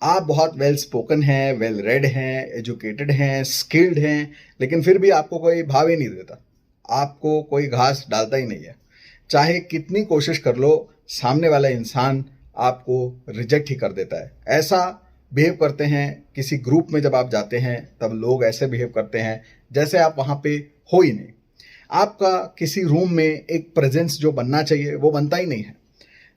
आप बहुत well spoken हैं, वेल रेड हैं, एजुकेटेड हैं, स्किल्ड हैं, लेकिन फिर भी आपको कोई भाव ही नहीं देता। आपको कोई घास डालता ही नहीं है। चाहे कितनी कोशिश कर लो, सामने वाला इंसान आपको रिजेक्ट ही कर देता है। ऐसा बिहेव करते हैं। किसी ग्रुप में जब आप जाते हैं तब लोग ऐसे बिहेव करते हैं जैसे आप वहाँ पे हो ही नहीं। आपका किसी रूम में एक प्रेजेंस जो बनना चाहिए वो बनता ही नहीं है।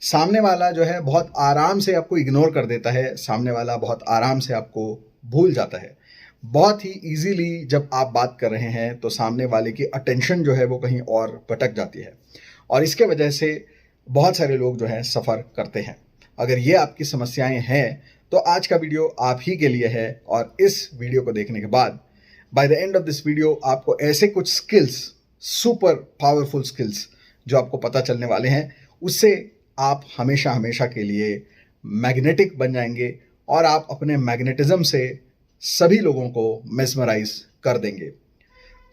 सामने वाला जो है बहुत आराम से आपको इग्नोर कर देता है। सामने वाला बहुत आराम से आपको भूल जाता है। बहुत ही इजीली जब आप बात कर रहे हैं तो सामने वाले की अटेंशन जो है वो कहीं और भटक जाती है, और इसके वजह से बहुत सारे लोग जो है सफ़र करते हैं। अगर ये आपकी समस्याएं हैं तो आज का वीडियो आप ही के लिए है, और इस वीडियो को देखने के बाद by the end of this video आपको ऐसे कुछ स्किल्स, सुपर पावरफुल स्किल्स जो आपको पता चलने वाले हैं, उससे आप हमेशा हमेशा के लिए मैग्नेटिक बन जाएंगे और आप अपने मैग्नेटिज्म से सभी लोगों को मेस्मराइज कर देंगे।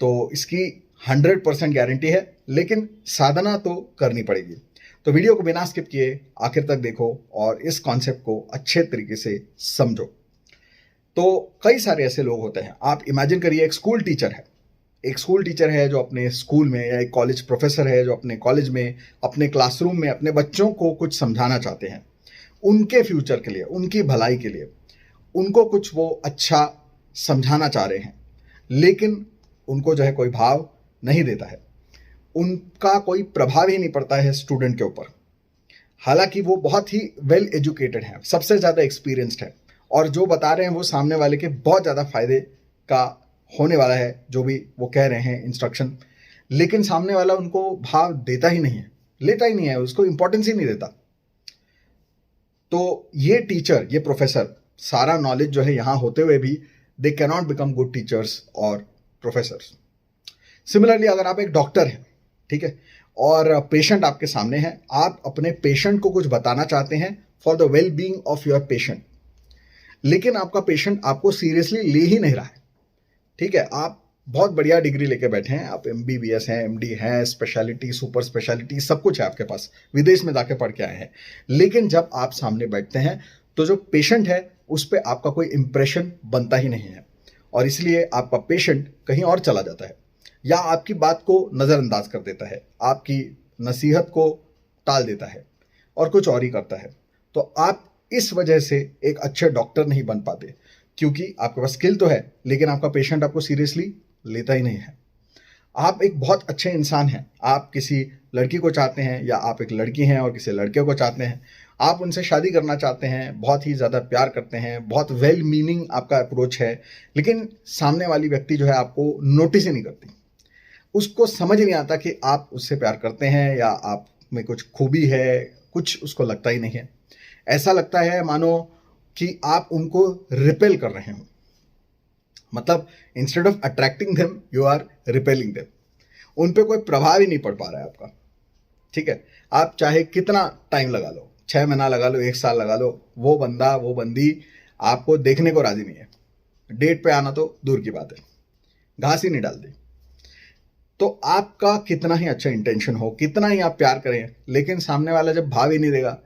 तो इसकी 100% गारंटी है, लेकिन साधना तो करनी पड़ेगी। तो वीडियो को बिना स्किप किए आखिर तक देखो और इस कॉन्सेप्ट को अच्छे तरीके से समझो। तो कई सारे ऐसे लोग होते हैं। आप इमेजिन करिए एक स्कूल टीचर है। एक स्कूल टीचर है जो अपने स्कूल में, या एक कॉलेज प्रोफेसर है जो अपने कॉलेज में, अपने क्लासरूम में अपने बच्चों को कुछ समझाना चाहते हैं, उनके फ्यूचर के लिए, उनकी भलाई के लिए। उनको कुछ वो अच्छा समझाना चाह रहे हैं, लेकिन उनको जो है कोई भाव नहीं देता है। उनका कोई प्रभाव ही नहीं पड़ता है स्टूडेंट के ऊपर। हालांकि वो बहुत ही वेल एजुकेटेड है, सबसे ज़्यादा एक्सपीरियंस्ड है, और जो बता रहे हैं वो सामने वाले के बहुत ज़्यादा फायदे का होने वाला है, जो भी वो कह रहे हैं इंस्ट्रक्शन। लेकिन सामने वाला उनको भाव देता ही नहीं है, लेता ही नहीं है, उसको इंपॉर्टेंस ही नहीं देता। तो ये टीचर, ये प्रोफेसर, सारा नॉलेज जो है यहाँ होते हुए भी they cannot become good teachers और प्रोफेसर्स। सिमिलरली अगर आप एक डॉक्टर हैं, ठीक है, और पेशेंट आपके सामने है, आप अपने पेशेंट को कुछ बताना चाहते हैं for the well being of your patient, लेकिन आपका पेशेंट आपको सीरियसली ले ही नहीं रहा है। ठीक है, आप बहुत बढ़िया डिग्री लेके बैठे हैं, आप MBBS हैं, MD हैं, स्पेशलिटी, सुपर स्पेशलिटी, सब कुछ है आपके पास, विदेश में जाके पढ़ के आए हैं, लेकिन जब आप सामने बैठते हैं तो जो पेशेंट है उस पर आपका कोई इंप्रेशन बनता ही नहीं है, और इसलिए आपका पेशेंट कहीं और चला जाता है, या आपकी बात को नज़रअंदाज कर देता है, आपकी नसीहत को टाल देता है और कुछ और ही करता है। तो आप इस वजह से एक अच्छे डॉक्टर नहीं बन पाते, क्योंकि आपके पास स्किल तो है, लेकिन आपका पेशेंट आपको सीरियसली लेता ही नहीं है। आप एक बहुत अच्छे इंसान हैं, आप किसी लड़की को चाहते हैं, या आप एक लड़की हैं और किसी लड़के को चाहते हैं, आप उनसे शादी करना चाहते हैं, बहुत ही ज़्यादा प्यार करते हैं, बहुत वेल मीनिंग आपका अप्रोच है, लेकिन सामने वाली व्यक्ति जो है आपको नोटिस ही नहीं करती। उसको समझ नहीं आता कि आप उससे प्यार करते हैं या आप में कुछ खूबी है, कुछ उसको लगता ही नहीं है। ऐसा लगता है मानो कि आप उनको रिपेल कर रहे हो, मतलब instead of attracting them you are repelling them. उन पे कोई प्रभाव ही नहीं पड़ पा रहा है आपका। ठीक है, आप चाहे कितना टाइम लगा लो, 6 महीना लगा लो, 1 साल लगा लो, वो बंदा, वो बंदी आपको देखने को राजी नहीं है। डेट पे आना तो दूर की बात है, घास ही नहीं डालती। तो आपका कितना ही अच्छा इंटेंशन हो, कितना ही आप प्यार करें, लेकिन सामने वाला जब भाव ही नहीं देगा,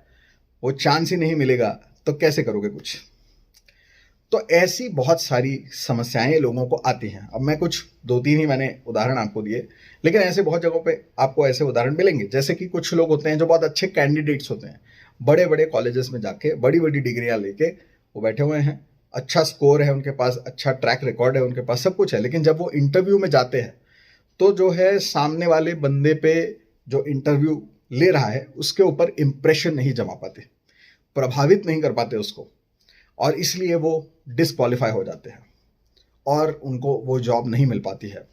वो चांस ही नहीं मिलेगा, तो कैसे करोगे कुछ। तो ऐसी बहुत सारी समस्याएं लोगों को आती हैं। अब मैं कुछ 2-3 ही मैंने उदाहरण आपको दिए, लेकिन ऐसे बहुत जगहों पे आपको ऐसे उदाहरण मिलेंगे। जैसे कि कुछ लोग होते हैं जो बहुत अच्छे कैंडिडेट्स होते हैं, बड़े बड़े कॉलेजेस में जाके बड़ी बड़ी डिग्रियां लेके वो बैठे हुए हैं, अच्छा स्कोर है उनके पास, अच्छा ट्रैक रिकॉर्ड है उनके पास, सब कुछ है, लेकिन जब वो इंटरव्यू में जाते हैं तो जो है सामने वाले बंदे पे जो इंटरव्यू ले रहा है उसके ऊपर इंप्रेशन नहीं जमा पाते, प्रभावित नहीं कर पाते उसको, और इसलिए वो डिस्क्वालीफाई हो जाते हैं और उनको वो जॉब नहीं मिल पाती है।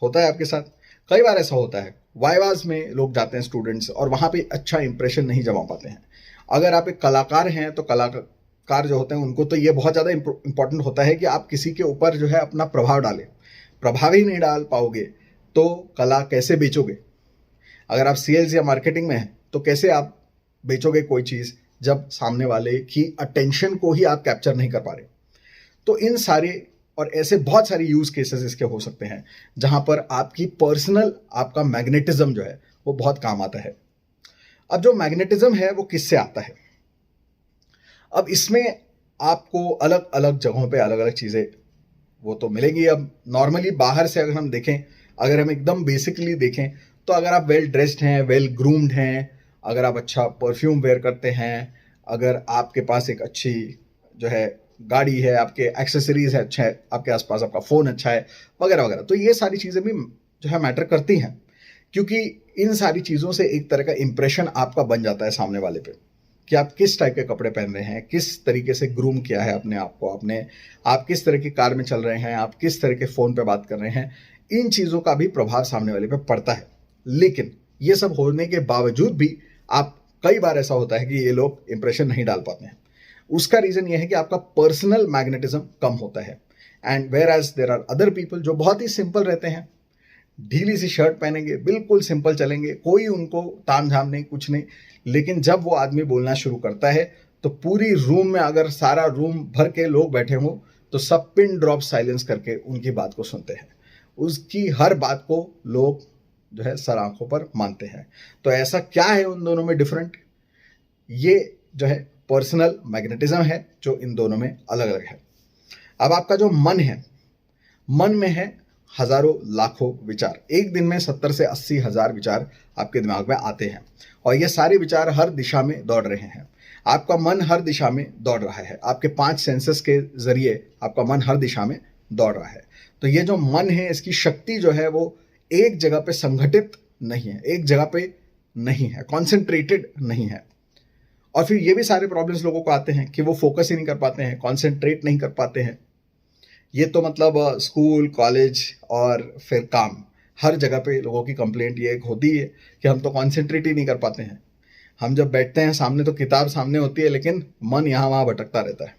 होता है आपके साथ, कई बार ऐसा होता है। वाइवाज में लोग जाते हैं स्टूडेंट्स, और वहाँ पे अच्छा इंप्रेशन नहीं जमा पाते हैं। अगर आप एक कलाकार हैं तो कलाकार जो होते हैं उनको तो ये बहुत ज़्यादा इंपॉर्टेंट होता है कि आप किसी के ऊपर जो है अपना प्रभाव डालें। प्रभाव ही नहीं डाल पाओगे तो कला कैसे बेचोगे। अगर आप सेल्स या मार्केटिंग में हैं तो कैसे आप बेचोगे कोई चीज़ जब सामने वाले की अटेंशन को ही आप कैप्चर नहीं कर पा रहे। तो इन सारे और ऐसे बहुत सारे यूज केसेस इसके हो सकते हैं जहां पर आपकी पर्सनल, आपका मैग्नेटिज्म जो है वो बहुत काम आता है। अब जो मैग्नेटिज्म है वो किससे आता है? अब इसमें आपको अलग अलग जगहों पे अलग अलग चीज़ें वो तो मिलेगी। अब नॉर्मली बाहर से अगर हम देखें, अगर हम एकदम बेसिकली देखें, तो अगर आप वेल ड्रेस्ड हैं, वेल ग्रूम्ड हैं, अगर आप अच्छा परफ्यूम वेयर करते हैं, अगर आपके पास एक अच्छी जो है गाड़ी है, आपके एक्सेसरीज है अच्छा है, आपके आसपास आपका फ़ोन अच्छा है, वगैरह वगैरह, तो ये सारी चीज़ें भी जो है मैटर करती हैं, क्योंकि इन सारी चीज़ों से एक तरह का इंप्रेशन आपका बन जाता है सामने वाले पे, कि आप किस टाइप के कपड़े पहन रहे हैं, किस तरीके से ग्रूम किया है अपने आप को आपने, आप किस तरह की कार में चल रहे हैं, आप किस तरह के फ़ोन पे बात कर रहे हैं, इन चीज़ों का भी प्रभाव सामने वाले पे पड़ता है। लेकिन ये सब होने के बावजूद भी आप कई बार ऐसा होता है कि ये लोग इंप्रेशन नहीं डाल पाते हैं। उसका रीज़न ये है कि आपका पर्सनल मैग्नेटिज्म कम होता है, and whereas there are other people जो बहुत ही सिंपल रहते हैं, ढीली सी शर्ट पहनेंगे, बिल्कुल सिंपल चलेंगे, कोई उनको ताम झाम नहीं, कुछ नहीं, लेकिन जब वो आदमी बोलना शुरू करता है तो पूरी रूम में अगर सारा रूम भर के लोग बैठे हों तो सब पिन ड्रॉप साइलेंस करके उनकी बात को सुनते हैं, उसकी हर बात को लोग जो है सर आंखों पर मानते हैं। तो ऐसा क्या है उन दोनों में डिफरेंट? ये जो है पर्सनल मैग्नेटिज्म है जो इन दोनों में अलग अलग है। अब आपका जो मन है, मन में है हजारों लाखों विचार, एक दिन में 70 से 80 हजार विचार आपके दिमाग में आते हैं, और ये सारे विचार हर दिशा में दौड़ रहे हैं। आपका मन हर दिशा में दौड़ रहा है, आपके 5 सेंसेस के जरिए आपका मन हर दिशा में दौड़ रहा है। तो ये जो मन है, इसकी शक्ति जो है वो एक जगह पे संगठित नहीं है, एक जगह पे नहीं है, कॉन्सेंट्रेटेड नहीं है। और फिर ये भी सारे प्रॉब्लम्स लोगों को आते हैं कि वो फोकस ही नहीं कर पाते हैं, कॉन्सेंट्रेट नहीं कर पाते हैं। ये तो मतलब स्कूल, कॉलेज और फिर काम, हर जगह पे लोगों की कंप्लेंट ये एक होती है कि हम तो कॉन्सेंट्रेट ही नहीं कर पाते हैं। हम जब बैठते हैं सामने तो किताब सामने होती है, लेकिन मन यहाँ वहाँ भटकता रहता है,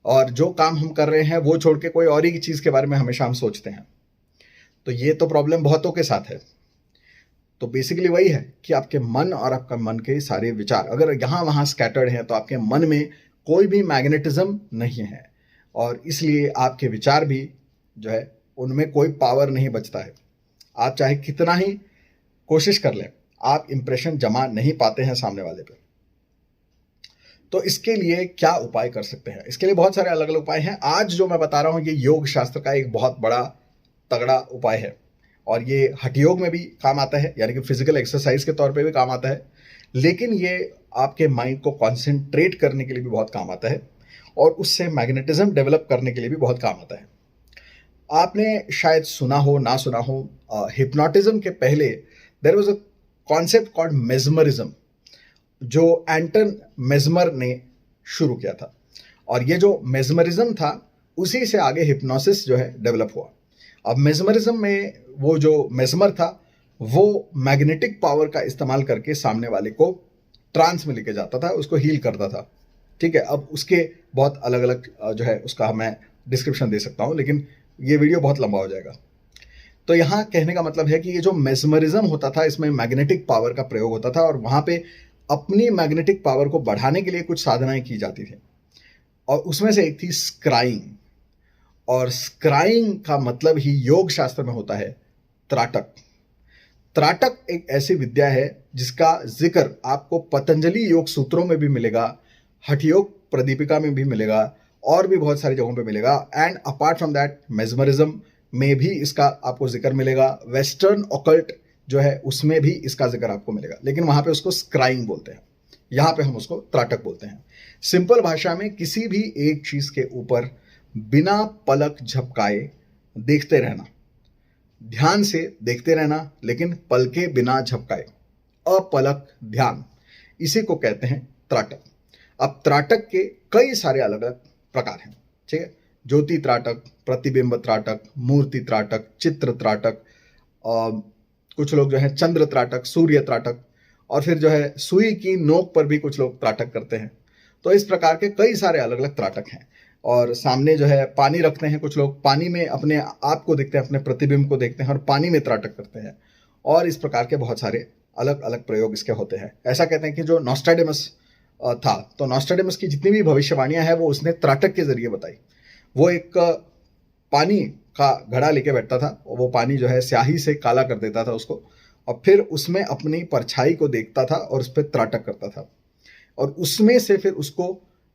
और जो काम हम कर रहे हैं वो छोड़ के कोई और ही चीज़ के बारे में हमेशा हम सोचते हैं। तो ये तो प्रॉब्लम बहुतों के साथ है। तो बेसिकली वही है कि आपके मन और आपका मन के सारे विचार अगर यहाँ वहाँ स्कैटर्ड हैं तो आपके मन में कोई भी मैग्नेटिज्म नहीं है, और इसलिए आपके विचार भी जो है उनमें कोई पावर नहीं बचता है। आप चाहे कितना ही कोशिश कर लें, आप इंप्रेशन जमा नहीं पाते हैं सामने वाले पे। तो इसके लिए क्या उपाय कर सकते हैं? इसके लिए बहुत सारे अलग अलग उपाय हैं। आज जो मैं बता रहा हूँ ये योग शास्त्र का एक बहुत बड़ा तगड़ा उपाय है, और ये हठ योग में भी काम आता है, यानी कि फिजिकल एक्सरसाइज के तौर पे भी काम आता है, लेकिन ये आपके माइंड को कॉन्सेंट्रेट करने के लिए भी बहुत काम आता है, और उससे मैग्नेटिज्म डेवलप करने के लिए भी बहुत काम आता है। आपने शायद सुना हो ना सुना हो, हिप्नोटिज्म के पहले there was a concept called mesmerism, जो एंटन मेस्मर ने शुरू किया था, और ये जो मेस्मरिज्म था उसी से आगे हिप्नोसिस जो है डेवलप हुआ। अब मेस्मरिज्म में वो जो मेस्मर था वो मैग्नेटिक पावर का इस्तेमाल करके सामने वाले को ट्रांस में लेके जाता था, उसको हील करता था। ठीक है, अब उसके बहुत अलग अलग जो है उसका मैं डिस्क्रिप्शन दे सकता हूँ, लेकिन ये वीडियो बहुत लंबा हो जाएगा। तो यहाँ कहने का मतलब है कि ये जो मेस्मरिज्म होता था इसमें मैग्नेटिक पावर का प्रयोग होता था, और वहाँ पे अपनी मैग्नेटिक पावर को बढ़ाने के लिए कुछ साधनाएं की जाती थी, और उसमें से एक थी स्क्राइंग। और स्क्राइंग का मतलब ही योग शास्त्र में होता है त्राटक। त्राटक एक ऐसी विद्या है जिसका जिक्र आपको पतंजलि योग सूत्रों में भी मिलेगा, हठ योग प्रदीपिका में भी मिलेगा, और भी बहुत सारी जगहों पे मिलेगा। And apart from that mesmerism में भी इसका आपको जिक्र मिलेगा, वेस्टर्न ऑकल्ट जो है उसमें भी इसका जिक्र आपको मिलेगा, लेकिन वहां पे उसको स्क्राइंग बोलते हैं, यहाँ पे हम उसको त्राटक बोलते हैं। सिंपल भाषा में किसी भी एक चीज के ऊपर बिना पलक झपकाए देखते रहना, ध्यान से देखते रहना, लेकिन पलके बिना झपकाए, अपलक ध्यान, इसी को कहते हैं त्राटक। अब त्राटक के कई सारे अलग अलग प्रकार हैं, ठीक है, ज्योति त्राटक, प्रतिबिंब त्राटक, मूर्ति त्राटक, चित्र त्राटक, कुछ लोग जो है चंद्र त्राटक, सूर्य त्राटक, और फिर जो है सुई की नोक पर भी कुछ लोग त्राटक करते हैं। तो इस प्रकार के कई सारे अलग अलग त्राटक हैं। और सामने जो है पानी रखते हैं, कुछ लोग पानी में अपने आप को देखते हैं, अपने प्रतिबिंब को देखते हैं और पानी में त्राटक करते हैं, और इस प्रकार के बहुत सारे अलग अलग प्रयोग इसके होते हैं। ऐसा कहते हैं कि जो नॉस्ट्रैडेमस था, तो नॉस्ट्रैडेमस की जितनी भी भविष्यवाणियां हैं वो उसने त्राटक के जरिए बताई। वो एक पानी का घड़ा लेके बैठता था, और वो पानी जो है स्याही से काला कर देता था उसको, और फिर उसमें अपनी परछाई को देखता था और उस पर त्राटक करता था, और उसमें से फिर उसको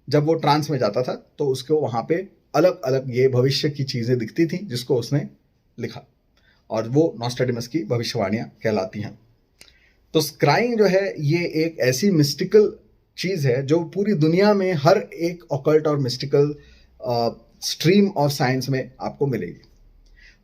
जब वो ट्रांस में जाता था तो उसको वहां पे अलग अलग ये भविष्य की चीजें दिखती थी जिसको उसने लिखा, और वो नॉस्ट्रेडेमस की भविष्यवाणियां कहलाती हैं। तो स्क्राइंग जो है ये एक ऐसी मिस्टिकल चीज है जो पूरी दुनिया में हर एक ऑकल्ट और मिस्टिकल स्ट्रीम ऑफ साइंस में आपको मिलेगी।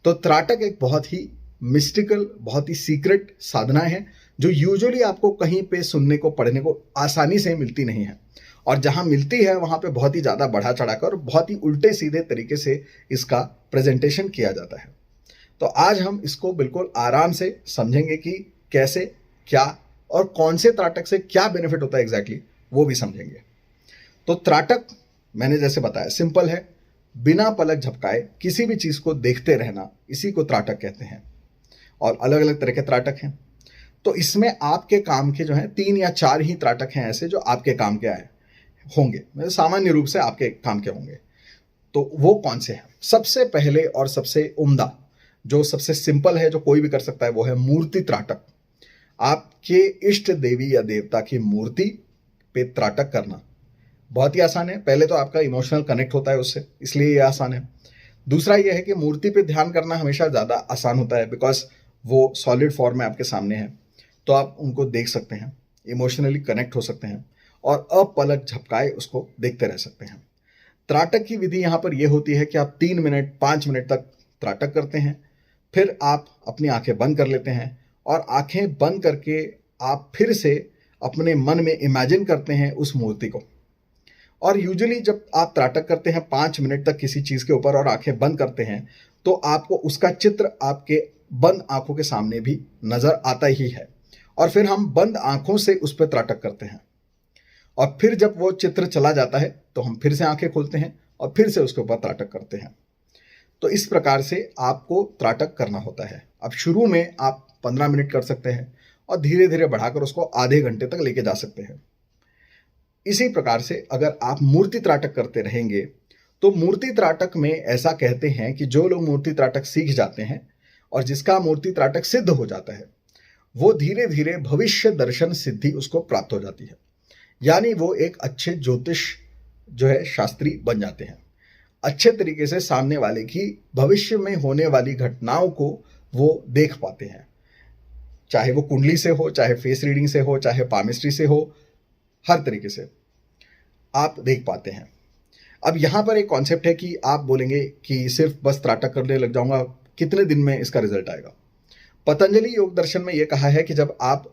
तो त्राटक एक बहुत ही मिस्टिकल, बहुत ही सीक्रेट साधना है जो यूजुअली आपको कहीं पे सुनने को, पढ़ने को आसानी से मिलती नहीं है, और जहां मिलती है वहां पे बहुत ही ज्यादा बढ़ा चढ़ाकर और बहुत ही उल्टे सीधे तरीके से इसका प्रेजेंटेशन किया जाता है। तो आज हम इसको बिल्कुल आराम से समझेंगे कि कैसे, क्या और कौन से त्राटक से क्या बेनिफिट होता है एग्जैक्टली, वो भी समझेंगे। तो त्राटक मैंने जैसे बताया सिंपल है, बिना पलक झपकाए किसी भी चीज को देखते रहना, इसी को त्राटक कहते हैं। और अलग अलग तरह के त्राटक हैं। तो इसमें आपके काम के जो हैं 3 या 4 ही त्राटक हैं ऐसे जो आपके काम के आए होंगे, मतलब सामान्य रूप से आपके काम के होंगे। तो वो कौन से हैं? सबसे पहले और सबसे उम्दा, जो सबसे सिंपल है, जो कोई भी कर सकता है, वो है मूर्ति त्राटक। आपके इष्ट देवी या देवता की मूर्ति पे त्राटक करना बहुत ही आसान है। पहले तो आपका इमोशनल कनेक्ट होता है उससे, इसलिए ये आसान है। दूसरा ये है कि मूर्ति पे ध्यान करना हमेशा ज़्यादा आसान होता है, बिकॉज वो सॉलिड फॉर्म में आपके सामने है, तो आप उनको देख सकते हैं, इमोशनली कनेक्ट हो सकते हैं और अपलक झपकाए उसको देखते रह सकते हैं। त्राटक की विधि यहाँ पर यह होती है कि आप 3 मिनट 5 मिनट तक त्राटक करते हैं, फिर आप अपनी आंखें बंद कर लेते हैं और आंखें बंद करके आप फिर से अपने मन में इमेजिन करते हैं उस मूर्ति को। और यूजुअली जब आप त्राटक करते हैं 5 मिनट तक किसी चीज के ऊपर और आंखें बंद करते हैं, तो आपको उसका चित्र आपके बंद आंखों के सामने भी नजर आता ही है, और फिर हम बंद आंखों से उस पर त्राटक करते हैं, और फिर जब वो चित्र चला जाता है तो हम फिर से आंखें खोलते हैं और फिर से उसके ऊपर त्राटक करते हैं। तो इस प्रकार से आपको त्राटक करना होता है। अब शुरू में आप 15 मिनट कर सकते हैं और धीरे धीरे बढ़ाकर उसको आधे घंटे तक लेके जा सकते हैं। इसी प्रकार से अगर आप मूर्ति त्राटक करते रहेंगे, तो मूर्ति त्राटक में ऐसा कहते हैं कि जो लोग मूर्ति त्राटक सीख जाते हैं और जिसका मूर्ति त्राटक सिद्ध हो जाता है, वो धीरे धीरे भविष्य दर्शन सिद्धि उसको प्राप्त हो जाती है। यानी वो एक अच्छे ज्योतिष जो है शास्त्री बन जाते हैं। अच्छे तरीके से सामने वाले की भविष्य में होने वाली घटनाओं को वो देख पाते हैं, चाहे वो कुंडली से हो, चाहे फेस रीडिंग से हो, चाहे पामिस्ट्री से हो, हर तरीके से आप देख पाते हैं। अब यहां पर एक कॉन्सेप्ट है कि आप बोलेंगे कि सिर्फ बस त्राटक करने लग जाऊंगा, कितने दिन में इसका रिजल्ट आएगा? पतंजलि योग दर्शन में यह कहा है कि जब आप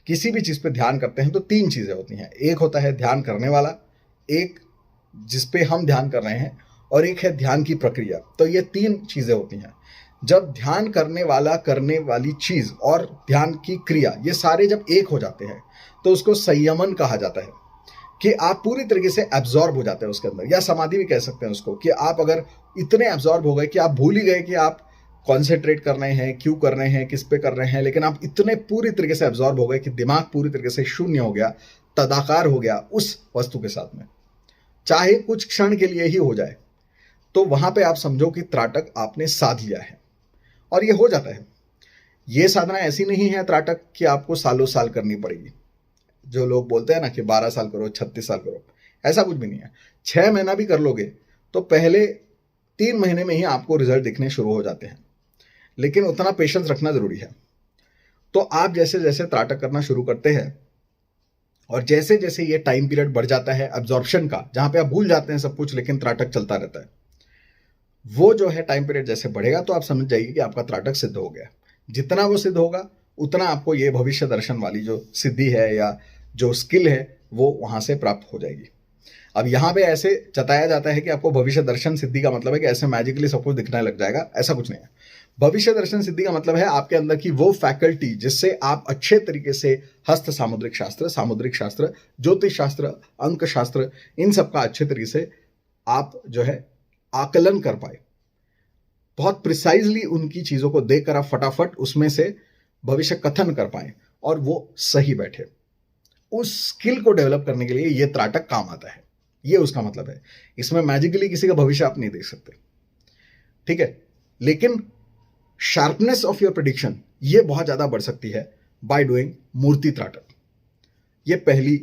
किसी भी चीज पे ध्यान करते हैं तो 3 चीजें होती हैं। एक होता है ध्यान करने वाला, एक जिसपे हम ध्यान कर रहे हैं, और एक है ध्यान की प्रक्रिया। तो ये 3 चीजें होती हैं। जब ध्यान करने वाला, करने वाली चीज और ध्यान की क्रिया, ये सारे जब एक हो जाते हैं तो उसको संयमन कहा जाता है, कि आप पूरी तरीके से एब्जॉर्ब हो जाते हैं उसके अंदर, या समाधि भी कह सकते हैं उसको, कि आप अगर इतने एब्जॉर्ब हो गए कि आप भूल ही गए कि आप कॉन्सेंट्रेट कर रहे हैं, क्यों कर रहे हैं, किस पे कर रहे हैं, लेकिन आप इतने पूरी तरीके से एब्जॉर्ब हो गए कि दिमाग पूरी तरीके से शून्य हो गया, तदाकार हो गया उस वस्तु के साथ में, चाहे कुछ क्षण के लिए ही हो जाए, तो वहां पे आप समझो कि त्राटक आपने साध लिया है। और ये हो जाता है। ये साधना ऐसी नहीं है त्राटक कि आपको सालों साल करनी पड़ेगी। जो लोग बोलते हैं ना कि 12 साल करो, 36 साल करो, ऐसा कुछ भी नहीं है। 6 महीना भी कर लोगे तो पहले 3 महीने में ही आपको रिजल्ट दिखने शुरू हो जाते हैं, लेकिन उतना पेशेंस रखना जरूरी है। तो आप जैसे जैसे त्राटक करना शुरू करते हैं और जैसे जैसे ये टाइम पीरियड बढ़ जाता है एब्जॉर्प्शन का, जहां पे आप भूल जाते हैं सब कुछ लेकिन त्राटक चलता रहता है, वो जो है टाइम पीरियड जैसे बढ़ेगा तो आप समझ जाइए कि आपका त्राटक सिद्ध हो गया। जितना वो सिद्ध होगा उतना आपको ये भविष्य दर्शन वाली जो सिद्धि है या जो स्किल है वो वहां से प्राप्त हो जाएगी। अब यहाँ पे ऐसे जताया जाता है कि आपको भविष्य दर्शन सिद्धि का मतलब है कि ऐसे मैजिकली सब कुछ दिखने लग जाएगा, ऐसा कुछ नहीं है। भविष्य दर्शन सिद्धि का मतलब है आपके अंदर की वो फैकल्टी जिससे आप अच्छे तरीके से हस्त सामुद्रिक शास्त्र, ज्योतिष शास्त्र, अंक शास्त्र, इन सब का अच्छे तरीके से आप जो है आकलन कर पाए, बहुत प्रिसाइजली उनकी चीजों को देखकर आप फटाफट उसमें से भविष्य कथन कर पाए और वो सही बैठे। उस स्किल को डेवलप करने के लिए ये त्राटक काम आता है, ये उसका मतलब है। इसमें मैजिकली किसी का भविष्य आप नहीं देख सकते, ठीक है, लेकिन शार्पनेस ऑफ योर प्रेडिक्शन ये बहुत ज्यादा बढ़ सकती है बाय डूइंग मूर्ति त्राटक। ये पहली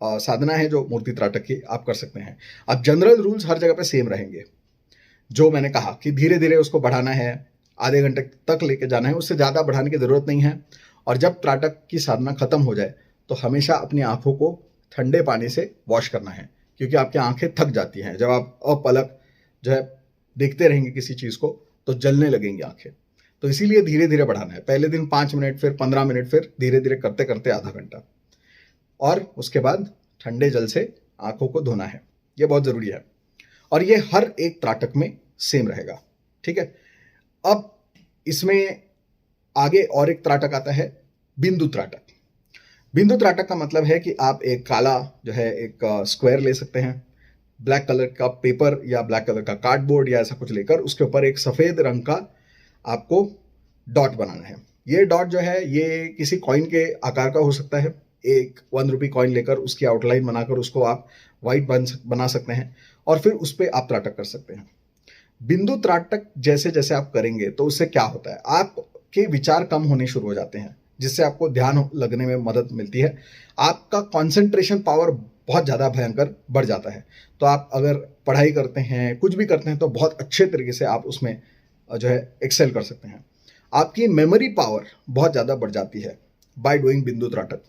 साधना है जो मूर्ति त्राटक की, आप कर सकते हैं। अब जनरल रूल्स हर जगह पे सेम रहेंगे। जो मैंने कहा कि धीरे धीरे उसको बढ़ाना है, आधे घंटे तक लेके जाना है, उससे ज़्यादा बढ़ाने की ज़रूरत नहीं है। और जब त्राटक की साधना खत्म हो जाए तो हमेशा अपनी आंखों को ठंडे पानी से वॉश करना है, क्योंकि आपकी आंखें थक जाती हैं। जब आप अपलक जो है देखते रहेंगे किसी चीज़ को तो जलने लगेंगी आंखें। तो इसीलिए धीरे धीरे बढ़ाना है। पहले दिन 5 मिनट, फिर 15 मिनट, फिर धीरे धीरे करते करते आधा घंटा, और उसके बाद ठंडे जल से आंखों को धोना है। ये बहुत ज़रूरी है और ये हर एक त्राटक में सेम रहेगा, ठीक है। अब इसमें आगे और एक त्राटक आता है, बिंदु त्राटक। बिंदु त्राटक का मतलब है कि आप एक काला जो है एक स्क्वायर ले सकते हैं, ब्लैक कलर का पेपर या ब्लैक कलर का कार्डबोर्ड या ऐसा कुछ लेकर उसके ऊपर एक सफ़ेद रंग का आपको डॉट बनाना है। ये डॉट जो है ये किसी कॉइन के आकार का हो सकता है। एक 1 रुपये कॉइन लेकर उसकी आउटलाइन बनाकर उसको आप वाइट बना सकते हैं और फिर उस पर आप त्राटक कर सकते हैं। बिंदु त्राटक जैसे जैसे आप करेंगे तो उससे क्या होता है, आपके विचार कम होने शुरू हो जाते हैं, जिससे आपको ध्यान लगने में मदद मिलती है। आपका कंसंट्रेशन पावर बहुत ज़्यादा भयंकर बढ़ जाता है। तो आप अगर पढ़ाई करते हैं, कुछ भी करते हैं, तो बहुत अच्छे तरीके से आप उसमें जो है एक्सेल कर सकते हैं। आपकी मेमोरी पावर बहुत ज़्यादा बढ़ जाती है बाय डूइंग बिंदु त्राटक।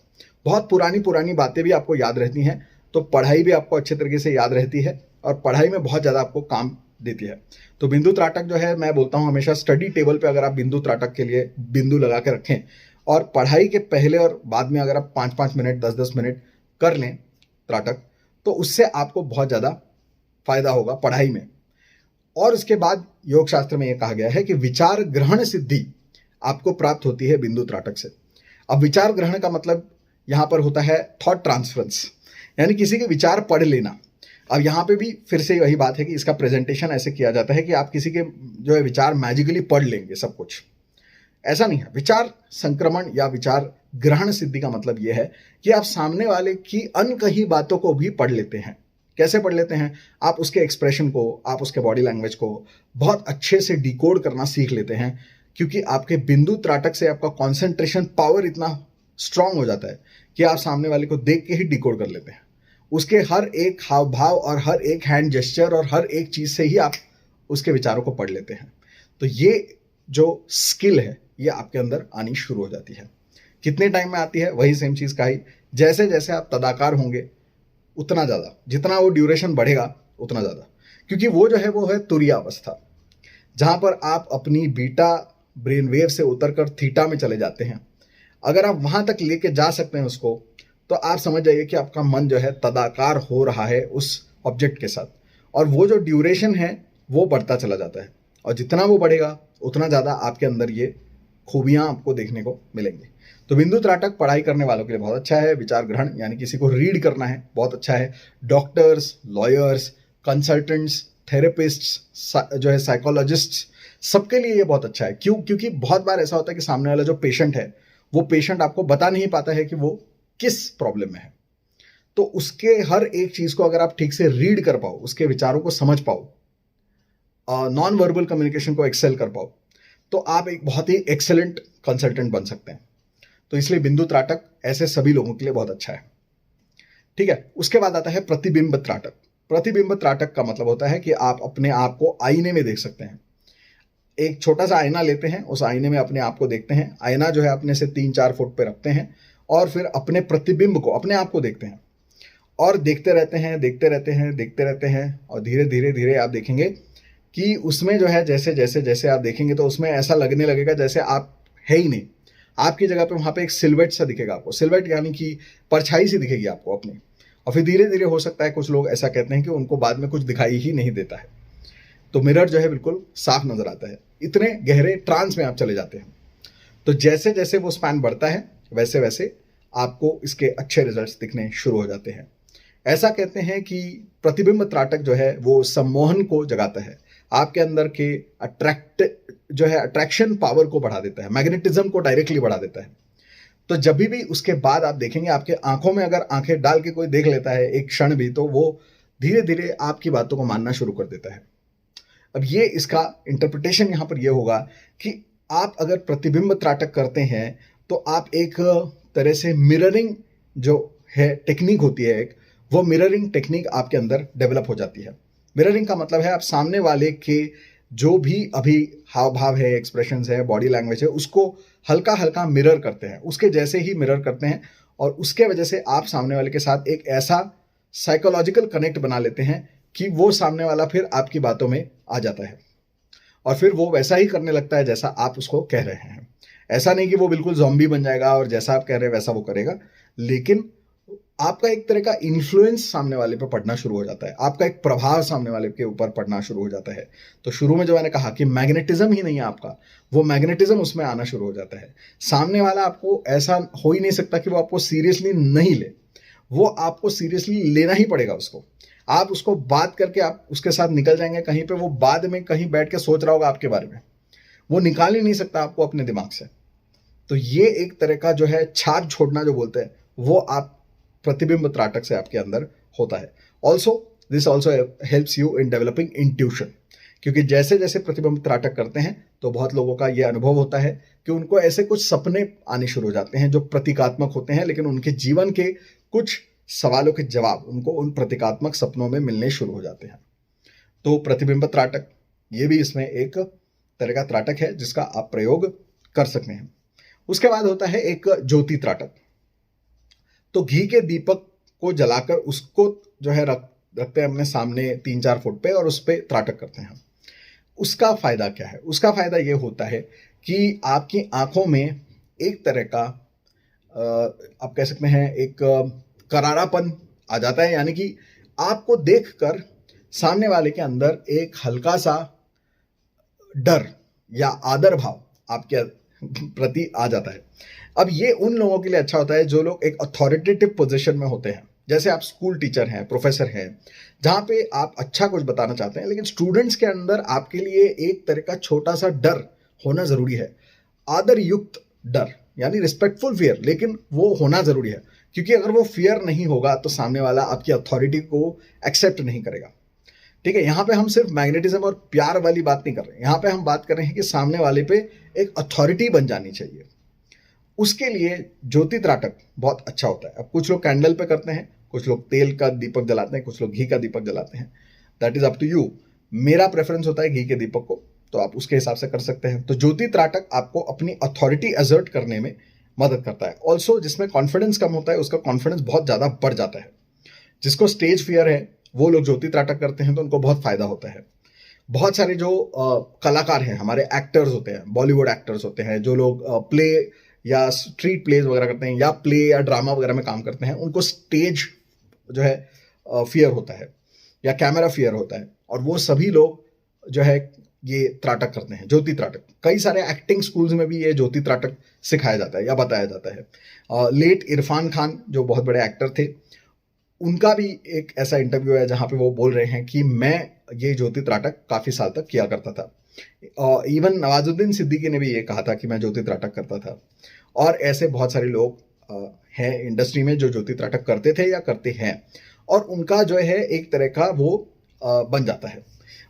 बहुत पुरानी पुरानी बातें भी आपको याद रहती हैं, तो पढ़ाई भी आपको अच्छे तरीके से याद रहती है और पढ़ाई में बहुत ज़्यादा आपको काम देती है। तो बिंदु त्राटक जो है, मैं बोलता हूँ हमेशा स्टडी टेबल पे अगर आप बिंदु त्राटक के लिए बिंदु लगा के रखें और पढ़ाई के पहले और बाद में अगर आप 5-5 मिनट 10-10 मिनट कर लें त्राटक, तो उससे आपको बहुत ज़्यादा फायदा होगा पढ़ाई में। और उसके बाद योग शास्त्र में यह कहा गया है कि विचार ग्रहण सिद्धि आपको प्राप्त होती है बिंदु त्राटक से। अब विचार ग्रहण का मतलब यहाँ पर होता है थॉट ट्रांसफरेंस, यानी किसी के विचार पढ़ लेना। अब यहाँ पे भी फिर से वही बात है कि इसका प्रेजेंटेशन ऐसे किया जाता है कि आप किसी के जो है विचार मैजिकली पढ़ लेंगे सब कुछ, ऐसा नहीं है। विचार संक्रमण या विचार ग्रहण सिद्धि का मतलब यह है कि आप सामने वाले की अनकही बातों को भी पढ़ लेते हैं। कैसे पढ़ लेते हैं? आप उसके एक्सप्रेशन को, आप उसके बॉडी लैंग्वेज को बहुत अच्छे से डिकोड करना सीख लेते हैं, क्योंकि आपके बिंदु त्राटक से आपका कॉन्सेंट्रेशन पावर इतना स्ट्रांग हो जाता है कि आप सामने वाले को देख के ही डिकोड कर लेते हैं। उसके हर एक हाव भाव और हर एक हैंड जेस्चर और हर एक चीज़ से ही आप उसके विचारों को पढ़ लेते हैं। तो ये जो स्किल है ये आपके अंदर आनी शुरू हो जाती है। कितने टाइम में आती है? वही सेम चीज़ का ही, जैसे जैसे आप तदाकार होंगे उतना ज़्यादा, जितना वो ड्यूरेशन बढ़ेगा उतना ज़्यादा, क्योंकि वो जो है वो है तुरीय अवस्था, जहाँ पर आप अपनी बीटा ब्रेन वेव से उतरकर थीटा में चले जाते हैं। अगर आप वहाँ तक लेके जा सकते हैं उसको, तो आप समझ जाइए कि आपका मन जो है तदाकार हो रहा है उस ऑब्जेक्ट के साथ, और वो जो ड्यूरेशन है वो बढ़ता चला जाता है, और जितना वो बढ़ेगा उतना ज़्यादा आपके अंदर ये खूबियाँ आपको देखने को मिलेंगी। तो बिंदु त्राटक पढ़ाई करने वालों के लिए बहुत अच्छा है। विचार ग्रहण यानी किसी को रीड करना है, बहुत अच्छा है। डॉक्टर्स, लॉयर्स, कंसल्टेंट्स, थेरेपिस्ट्स, जो है साइकोलॉजिस्ट्स, सबके लिए ये बहुत अच्छा है। क्यों? क्योंकि बहुत बार ऐसा होता है कि सामने वाला जो पेशेंट है वो पेशेंट आपको बता नहीं पाता है कि वो किस प्रॉब्लम में है। तो उसके हर एक चीज़ को अगर आप ठीक से रीड कर पाओ, उसके विचारों को समझ पाओ, नॉन वर्बल कम्युनिकेशन को एक्सेल कर पाओ, तो आप एक बहुत ही एक्सेलेंट कंसल्टेंट बन सकते हैं। तो इसलिए बिंदु त्राटक ऐसे सभी लोगों के लिए बहुत अच्छा है, ठीक है। उसके बाद आता है प्रतिबिंब त्राटक। प्रतिबिंब त्राटक का मतलब होता है कि आप अपने आप को आईने में देख सकते हैं। एक छोटा सा आईना लेते हैं, उस आईने में अपने आप को देखते हैं। आईना जो है अपने से 3-4 फुट पे रखते हैं और फिर अपने प्रतिबिंब को, अपने आप को देखते हैं और देखते रहते हैं, देखते रहते हैं, देखते रहते हैं, और धीरे धीरे धीरे आप देखेंगे कि उसमें जो है जैसे जैसे जैसे आप देखेंगे तो उसमें ऐसा लगने लगेगा जैसे आप है ही नहीं। आपकी जगह पे वहाँ पे एक सिल्वेट सा दिखेगा आपको। सिल्वेट यानी कि परछाई सी दिखेगी आपको अपनी। और फिर धीरे धीरे हो सकता है, कुछ लोग ऐसा कहते हैं कि उनको बाद में कुछ दिखाई ही नहीं देता है, तो मिरर जो है बिल्कुल साफ नजर आता है। इतने गहरे ट्रांस में आप चले जाते हैं। तो जैसे जैसे वो स्पैन बढ़ता है वैसे वैसे आपको इसके अच्छे रिजल्ट्स दिखने शुरू हो जाते हैं। ऐसा कहते हैं कि प्रतिबिंब त्राटक जो है वो सम्मोहन को जगाता है, आपके अंदर के अट्रैक्शन पावर को बढ़ा देता है, मैग्नेटिज्म को डायरेक्टली बढ़ा देता है। तो जब भी उसके बाद आप देखेंगे, आपके आंखों में अगर आंखें डाल के कोई देख लेता है एक क्षण भी, तो वो धीरे धीरे आपकी बातों को मानना शुरू कर देता है। अब ये इसका इंटरप्रिटेशन यहाँ पर ये होगा कि आप अगर प्रतिबिंब त्राटक करते हैं तो आप एक तरह से मिररिंग जो है टेक्निक होती है एक, वो मिररिंग टेक्निक आपके अंदर डेवलप हो जाती है। मिररिंग का मतलब है आप सामने वाले के जो भी अभी हाव भाव है, एक्सप्रेशंस है, बॉडी लैंग्वेज है, उसको हल्का हल्का मिरर करते हैं, उसके जैसे ही मिरर करते हैं, और उसके वजह से आप सामने वाले के साथ एक ऐसा साइकोलॉजिकल कनेक्ट बना लेते हैं कि वो सामने वाला फिर आपकी बातों में आ जाता है और फिर वो वैसा ही करने लगता है जैसा आप उसको कह रहे हैं। ऐसा नहीं कि वो बिल्कुल ज़ॉम्बी बन जाएगा और जैसा आप कह रहे हैं वैसा वो करेगा, लेकिन आपका एक तरह का इन्फ्लुएंस सामने वाले पर पड़ना शुरू हो जाता है, आपका एक प्रभाव सामने वाले के ऊपर पड़ना शुरू हो जाता है। तो शुरू में जो मैंने कहा कि मैग्नेटिज्म ही नहीं है आपका, वो मैग्नेटिज्म उसमें आना शुरू हो जाता है। सामने वाला आपको ऐसा हो ही नहीं सकता कि वो आपको सीरियसली नहीं ले, वो आपको सीरियसली लेना ही पड़ेगा उसको। आप उसको बात करके आप उसके साथ निकल जाएंगे कहीं पे, वो बाद में कहीं बैठ के सोच रहा होगा आपके बारे में, वो निकाल ही नहीं सकता आपको अपने दिमाग से। तो ये एक तरह का जो है छाप छोड़ना जो बोलते हैं, वो आप प्रतिबिंब त्राटक से आपके अंदर होता है। Also this also helps you in developing intuition, क्योंकि जैसे जैसे प्रतिबिंब त्राटक करते हैं तो बहुत लोगों का ये अनुभव होता है कि उनको ऐसे कुछ सपने आने शुरू हो जाते हैं जो प्रतीकात्मक होते हैं, लेकिन उनके जीवन के कुछ सवालों के जवाब उनको उन प्रतीकात्मक सपनों में मिलने शुरू हो जाते हैं। तो प्रतिबिंब त्राटक ये भी इसमें एक तरह का त्राटक है जिसका आप प्रयोग कर सकते हैं। उसके बाद होता है एक ज्योति त्राटक। तो घी के दीपक को जलाकर उसको जो है रखते हैं अपने सामने 3-4 फुट पे और उस पर त्राटक करते हैं। उसका फायदा क्या है? उसका फायदा ये होता है कि आपकी आंखों में एक तरह का आप कह सकते हैं एक करारापन आ जाता है, यानी कि आपको देखकर सामने वाले के अंदर एक हल्का सा डर या आदर भाव आपके प्रति आ जाता है। अब ये उन लोगों के लिए अच्छा होता है जो लोग एक अथॉरिटेटिव पोजीशन में होते हैं, जैसे आप स्कूल टीचर हैं, प्रोफेसर हैं, जहां पे आप अच्छा कुछ बताना चाहते हैं, लेकिन स्टूडेंट्स के अंदर आपके लिए एक तरह का छोटा सा डर होना जरूरी है, आदर युक्त डर, यानी रिस्पेक्टफुल फियर, लेकिन वो होना जरूरी है, क्योंकि अगर वो फियर नहीं होगा तो सामने वाला आपकी अथॉरिटी को एक्सेप्ट नहीं करेगा। ठीक है, यहां पे हम सिर्फ मैग्नेटिज्म और प्यार वाली बात नहीं कर रहे हैं, यहां पे हम बात कर रहे हैं कि सामने वाले पे एक अथॉरिटी बन जानी चाहिए। उसके लिए ज्योति त्राटक बहुत अच्छा होता है। अब कुछ लोग कैंडल पे करते हैं, कुछ लोग तेल का दीपक जलाते हैं, कुछ लोग घी का दीपक जलाते हैं, that is up to you. मेरा प्रेफरेंस होता है घी के दीपक को, तो आप उसके हिसाब से कर सकते हैं। तो ज्योति त्राटक आपको अपनी अथॉरिटी असर्ट करने में मदद करता है। ऑल्सो जिसमें कॉन्फिडेंस कम होता है उसका कॉन्फिडेंस बहुत ज्यादा बढ़ जाता है। जिसको स्टेज फियर है वो लोग ज्योति त्राटक करते हैं तो उनको बहुत फायदा होता है। बहुत सारे जो कलाकार हैं, हमारे एक्टर्स होते हैं, बॉलीवुड एक्टर्स होते हैं, जो लोग प्ले या स्ट्रीट प्लेज वगैरह करते हैं या प्ले या ड्रामा वगैरह में काम करते हैं, उनको स्टेज जो है फियर होता है या कैमरा फियर होता है, और वो सभी लोग जो है ये त्राटक करते हैं, ज्योति त्राटक। कई सारे एक्टिंग स्कूल्स में भी ये ज्योति त्राटक सिखाया जाता है या बताया जाता है। लेट इरफान खान जो बहुत बड़े एक्टर थे, उनका भी एक ऐसा इंटरव्यू है जहां पे वो बोल रहे हैं कि मैं ये ज्योति त्राटक काफी साल तक किया करता था। इवन नवाजुद्दीन सिद्दीकी ने भी ये कहा था कि मैं ज्योति त्राटक करता था। और ऐसे बहुत सारे लोग हैं इंडस्ट्री में जो ज्योति त्राटक करते थे या करते हैं, और उनका जो है एक तरह का वो बन जाता है,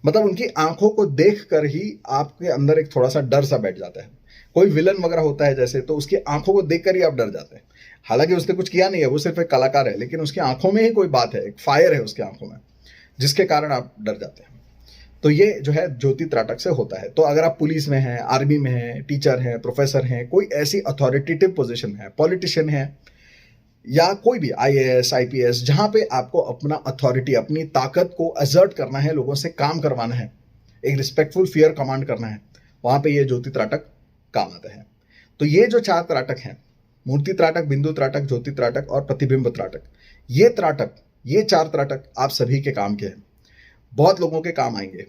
मतलब उनकी आंखों को देख कर ही आपके अंदर एक थोड़ा सा डर सा बैठ जाता है। कोई विलन वगैरह होता है जैसे, तो उसकी आंखों को देख कर ही आप डर जाते हैं। हालांकि उसने कुछ किया नहीं है, वो सिर्फ एक कलाकार है, लेकिन उसकी आंखों में ही कोई बात है, एक फायर है उसकी आंखों में, जिसके कारण आप डर जाते हैं। तो ये जो है ज्योति त्राटक से होता है। तो अगर आप पुलिस में हैं, आर्मी में हैं, टीचर हैं, प्रोफेसर हैं, कोई ऐसी अथॉरिटेटिव पोजीशन है, पॉलिटिशियन है, या कोई भी IAS IPS, जहां पे आपको अपना अथॉरिटी, अपनी ताकत को असर्ट करना है, लोगों से काम करवाना है, एक रिस्पेक्टफुल फियर कमांड करना है, वहां पे ये ज्योति त्राटक काम आता है। तो ये जो 4 त्राटक हैं, मूर्ति त्राटक, बिंदु त्राटक, ज्योति त्राटक और प्रतिबिंब त्राटक, ये 4 त्राटक आप सभी के काम के हैं, बहुत लोगों के काम आएंगे।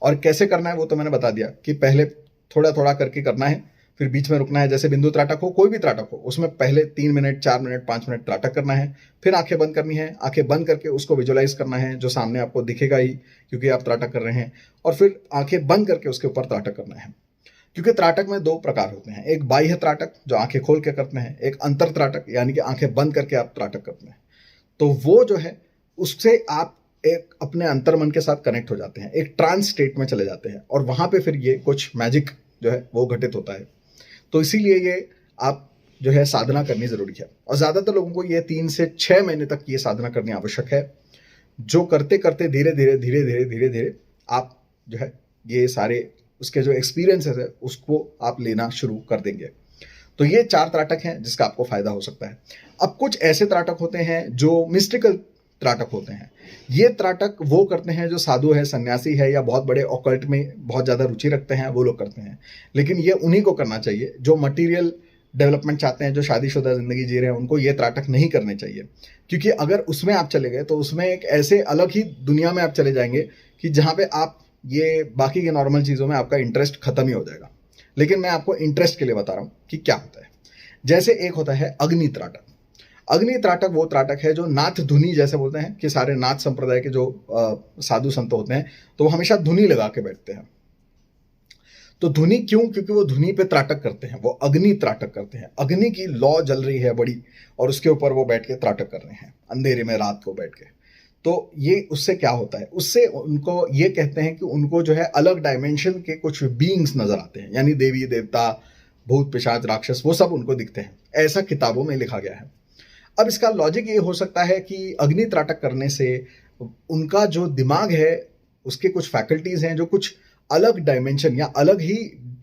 और कैसे करना है वो तो मैंने बता दिया कि पहले थोड़ा थोड़ा करके करना है, फिर बीच में रुकना है। जैसे बिंदु त्राटक हो, कोई भी त्राटक हो, उसमें पहले 3 मिनट, 4 मिनट, 5 मिनट त्राटक करना है, फिर आंखें बंद करनी है, आंखें बंद करके उसको विजुअलाइज करना है, जो सामने आपको दिखेगा ही क्योंकि आप त्राटक कर रहे हैं, और फिर आंखें बंद करके उसके ऊपर त्राटक करना है। क्योंकि त्राटक में 2 प्रकार होते हैं, एक बाह्य त्राटक जो आंखें खोल के करते हैं, एक अंतर त्राटक यानी कि आंखें बंद करके आप त्राटक करते हैं। तो वो जो है उससे आप एक अपने अंतर मन के साथ कनेक्ट हो जाते हैं, एक ट्रांस स्टेट में चले जाते हैं, और वहां पे फिर ये कुछ मैजिक जो है वो घटित होता है। तो इसीलिए ये आप जो है साधना करनी जरूरी है। और ज्यादातर लोगों को ये 3 से 6 महीने तक ये साधना करनी आवश्यक है, जो करते करते धीरे धीरे धीरे धीरे धीरे धीरे आप जो है ये सारे उसके जो एक्सपीरियंसेस है उसको आप लेना शुरू कर देंगे। तो ये 4 त्राटक हैं जिसका आपको फायदा हो सकता है। अब कुछ ऐसे त्राटक होते हैं जो मिस्टिकल त्राटक होते हैं। ये त्राटक वो करते हैं जो साधु है, सन्यासी है, या बहुत बड़े ऑकल्ट में बहुत ज़्यादा रुचि रखते हैं, वो लोग करते हैं। लेकिन ये उन्हीं को करना चाहिए जो मटीरियल डेवलपमेंट चाहते हैं, जो शादीशुदा ज़िंदगी जी रहे हैं, उनको ये त्राटक नहीं करने चाहिए। क्योंकि अगर उसमें आप चले गए तो उसमें एक ऐसे अलग ही दुनिया में आप चले जाएंगे कि जहाँ पे आप ये बाकी के नॉर्मल चीज़ों में आपका इंटरेस्ट खत्म ही हो जाएगा। लेकिन मैं आपको इंटरेस्ट के लिए बता रहा हूँ कि क्या होता है। जैसे एक होता है अग्नि त्राटक। अग्नि त्राटक वो त्राटक है जो नाथ धुनी, जैसे बोलते हैं कि सारे नाथ संप्रदाय के जो साधु संत होते हैं तो वो हमेशा धुनी लगा के बैठते हैं। तो धुनी क्यों? क्योंकि वो धुनी पे त्राटक करते हैं, वो अग्नि त्राटक करते हैं। अग्नि की लौ जल रही है बड़ी और उसके ऊपर वो बैठ के त्राटक कर रहे हैं अंधेरे में रात को बैठ के। तो ये उससे क्या होता है, उससे उनको ये कहते हैं कि उनको जो है अलग डायमेंशन के कुछ बीइंग्स नजर आते हैं, यानी देवी देवता, भूत पिशाच, राक्षस, वो सब उनको दिखते हैं। ऐसा किताबों में लिखा गया है। अब इसका लॉजिक ये हो सकता है कि अग्नि त्राटक करने से उनका जो दिमाग है उसके कुछ फैकल्टीज हैं जो कुछ अलग डायमेंशन या अलग ही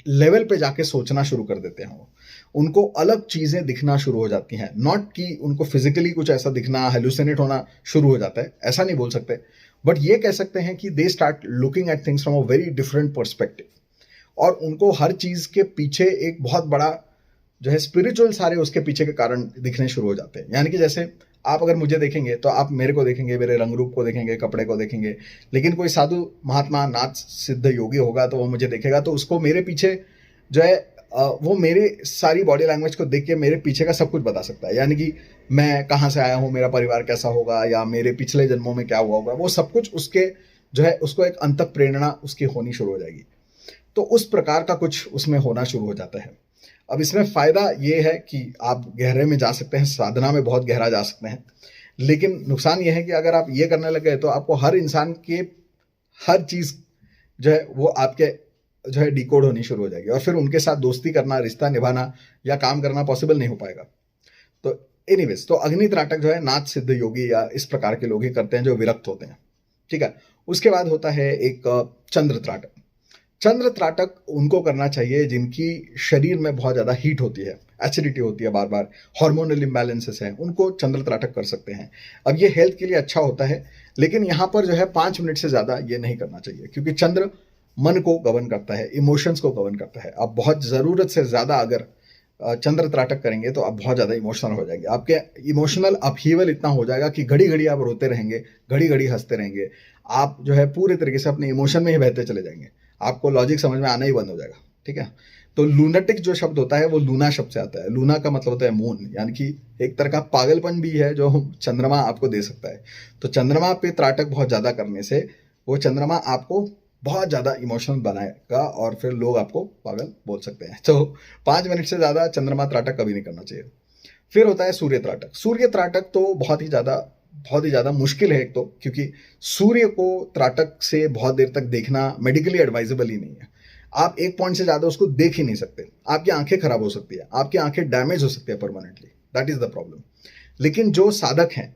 लेवल पे जाके सोचना शुरू कर देते हैं। उनको अलग चीजें दिखना शुरू हो जाती हैं, नॉट कि उनको फिजिकली कुछ ऐसा दिखना, हेलुसिनेट होना शुरू हो जाता है, ऐसा नहीं बोल सकते, बट ये कह सकते हैं कि they start looking at things from a very different perspective. और उनको हर चीज के पीछे एक बहुत बड़ा जो है स्पिरिचुअल सारे उसके पीछे के कारण दिखने शुरू हो जाते हैं। यानी कि जैसे आप अगर मुझे देखेंगे तो आप मेरे को देखेंगे, मेरे रंग रूप को देखेंगे, कपड़े को देखेंगे, लेकिन कोई साधु महात्मा नाथ सिद्ध योगी होगा तो वो मुझे देखेगा तो उसको मेरे पीछे जो है वो मेरे सारी बॉडी लैंग्वेज को देख के मेरे पीछे का सब कुछ बता सकता है। यानी कि मैं कहाँ से आया हूँ, मेरा परिवार कैसा होगा, या मेरे पिछले जन्मों में क्या हुआ होगा, वो सब कुछ उसके जो है उसको एक अंतः प्रेरणा उसकी होनी शुरू हो जाएगी। तो उस प्रकार का कुछ उसमें होना शुरू हो जाता है। अब इसमें फायदा ये है कि आप गहरे में जा सकते हैं, साधना में बहुत गहरा जा सकते हैं। लेकिन नुकसान ये है कि अगर आप ये करने लगे तो आपको हर इंसान के हर चीज जो है वो आपके जो है डिकोड होनी शुरू हो जाएगी, और फिर उनके साथ दोस्ती करना, रिश्ता निभाना या काम करना पॉसिबल नहीं हो पाएगा। तो एनीवेज, तो अग्नि त्राटक जो है नाथ सिद्ध योगी या इस प्रकार के लोग ही करते हैं जो विरक्त होते हैं। ठीक है। उसके बाद होता है एक चंद्र त्राटक। चंद्र त्राटक उनको करना चाहिए जिनकी शरीर में बहुत ज़्यादा हीट होती है, एसिडिटी होती है, बार बार हार्मोनल इम्बैलेंसेस हैं, उनको चंद्र त्राटक कर सकते हैं। अब ये हेल्थ के लिए अच्छा होता है, लेकिन यहाँ पर जो है 5 मिनट से ज़्यादा ये नहीं करना चाहिए, क्योंकि चंद्र मन को गवर्न करता है, इमोशंस को गवर्न करता है। आप बहुत ज़रूरत से ज़्यादा अगर चंद्र त्राटक करेंगे तो आप बहुत ज़्यादा इमोशनल हो जाएंगे। आपके इमोशनल अपहीवल इतना हो जाएगा कि घड़ी घड़ी आप रोते रहेंगे, घड़ी घड़ी हंसते रहेंगे, आप जो है पूरे तरीके से अपने इमोशन में ही बहते चले जाएंगे, आपको लॉजिक समझ में आना ही बंद हो जाएगा। ठीक है। तो लूनाटिक जो शब्द होता है वो लूना शब्द से आता है। लूना का मतलब होता है मून, यानी कि एक तरह का पागलपन भी है जो चंद्रमा आपको दे सकता है। तो चंद्रमा पे त्राटक बहुत ज़्यादा करने से वो चंद्रमा आपको बहुत ज़्यादा इमोशनल बनाएगा और फिर लोग आपको पागल बोल सकते हैं। तो 5 मिनट से ज़्यादा चंद्रमा त्राटक कभी नहीं करना चाहिए। फिर होता है सूर्य त्राटक। सूर्य त्राटक तो बहुत ही ज़्यादा मुश्किल है, एक तो क्योंकि सूर्य को त्राटक से बहुत देर तक देखना मेडिकली एडवाइजेबल ही नहीं है। आप एक पॉइंट से ज़्यादा उसको देख ही नहीं सकते, आपकी आंखें खराब हो सकती है, आपकी आंखें डैमेज हो सकती है permanently, that is the problem. लेकिन जो साधक हैं,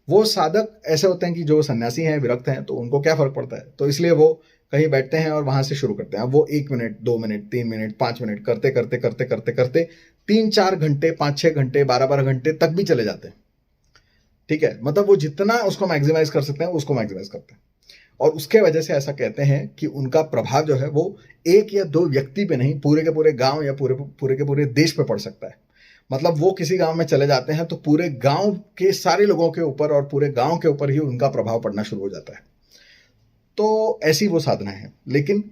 वो साधक ऐसे होते हैं कि जो सन्यासी हैं, विरक्त हैं, तो उनको क्या फ़र्क पड़ता है, तो इसलिए वो कहीं बैठते हैं और वहाँ से शुरू करते हैं। वो 1 मिनट, 2 मिनट, 3 मिनट, 5 मिनट करते करते करते करते करते 3-4 घंटे, 5-6 घंटे, 12-12 घंटे तक भी चले जाते हैं। ठीक है। मतलब वो जितना उसको मैक्सिमाइज कर सकते हैं उसको मैक्सिमाइज करते हैं, और उसके वजह से ऐसा कहते हैं कि उनका प्रभाव जो है वो 1 या 2 व्यक्ति पे नहीं, पूरे के पूरे गांव या पूरे के पूरे देश पे पड़ सकता है। मतलब वो किसी गांव में चले जाते हैं तो पूरे गांव के सारे लोगों के ऊपर और पूरे गांव के ऊपर ही उनका प्रभाव पड़ना शुरू हो जाता है। तो ऐसी वो साधना है, लेकिन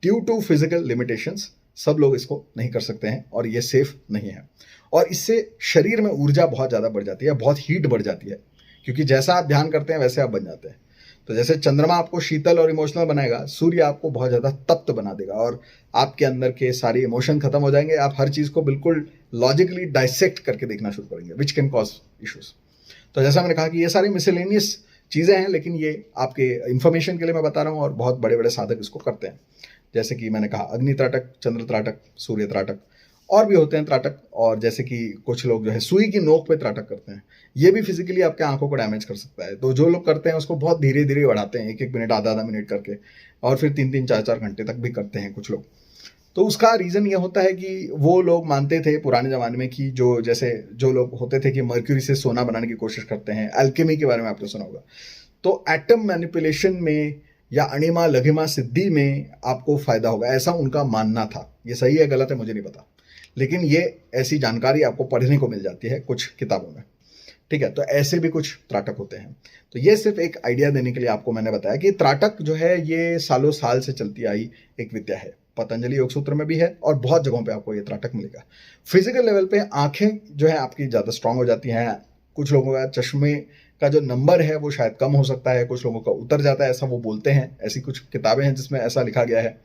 ड्यू टू फिजिकल लिमिटेशंस सब लोग इसको नहीं कर सकते हैं और ये सेफ नहीं है। और इससे शरीर में ऊर्जा बहुत ज़्यादा बढ़ जाती है, बहुत हीट बढ़ जाती है, क्योंकि जैसा आप ध्यान करते हैं वैसे आप बन जाते हैं। तो जैसे चंद्रमा आपको शीतल और इमोशनल बनाएगा, सूर्य आपको बहुत ज़्यादा तप्त बना देगा और आपके अंदर के सारे इमोशन खत्म हो जाएंगे। आप हर चीज़ को बिल्कुल लॉजिकली डाइसेक्ट करके देखना शुरू करेंगे, विच कैन कॉज इश्यूज। तो जैसा मैंने कहा कि ये सारी मिसलेनियस चीज़ें हैं, लेकिन ये आपके इन्फॉर्मेशन के लिए मैं बता रहा हूँ, और बहुत बड़े बड़े साधक इसको करते हैं। जैसे कि मैंने कहा अग्नि त्राटक, चंद्र त्राटक, सूर्य त्राटक, और भी होते हैं त्राटक, और जैसे कि कुछ लोग जो है सुई की नोक पे त्राटक करते हैं, ये भी फिजिकली आपके आंखों को डैमेज कर सकता है। तो जो लोग करते हैं उसको बहुत धीरे धीरे बढ़ाते हैं, 1-1 मिनट, आधा-आधा मिनट करके, और फिर 3-3 4-4 घंटे तक भी करते हैं कुछ लोग। तो उसका रीज़न ये होता है कि वो लोग मानते थे पुराने ज़माने में कि जो लोग होते थे कि मर्क्यूरी से सोना बनाने की कोशिश करते हैं, एल्केमी के बारे में आपने सुना होगा, तो एटम मैनिपुलेशन में या अणिमा लघिमा सिद्धि में आपको फायदा होगा, ऐसा उनका मानना था। ये सही है गलत है मुझे नहीं पता, लेकिन ये ऐसी जानकारी आपको पढ़ने को मिल जाती है कुछ किताबों में, ठीक है। तो ऐसे भी कुछ त्राटक होते हैं। तो ये सिर्फ एक आइडिया देने के लिए आपको मैंने बताया कि त्राटक जो है ये सालों साल से चलती आई एक विद्या है। पतंजलि योग सूत्र में भी है और बहुत जगहों पे आपको ये त्राटक मिलेगा। फिजिकल लेवल पे आंखें जो है आपकी ज़्यादा स्ट्रांग हो जाती हैं। कुछ लोगों का चश्मे का जो नंबर है वो शायद कम हो सकता है, कुछ लोगों का उतर जाता है, ऐसा वो बोलते हैं। ऐसी कुछ किताबें हैं जिसमें ऐसा लिखा गया है।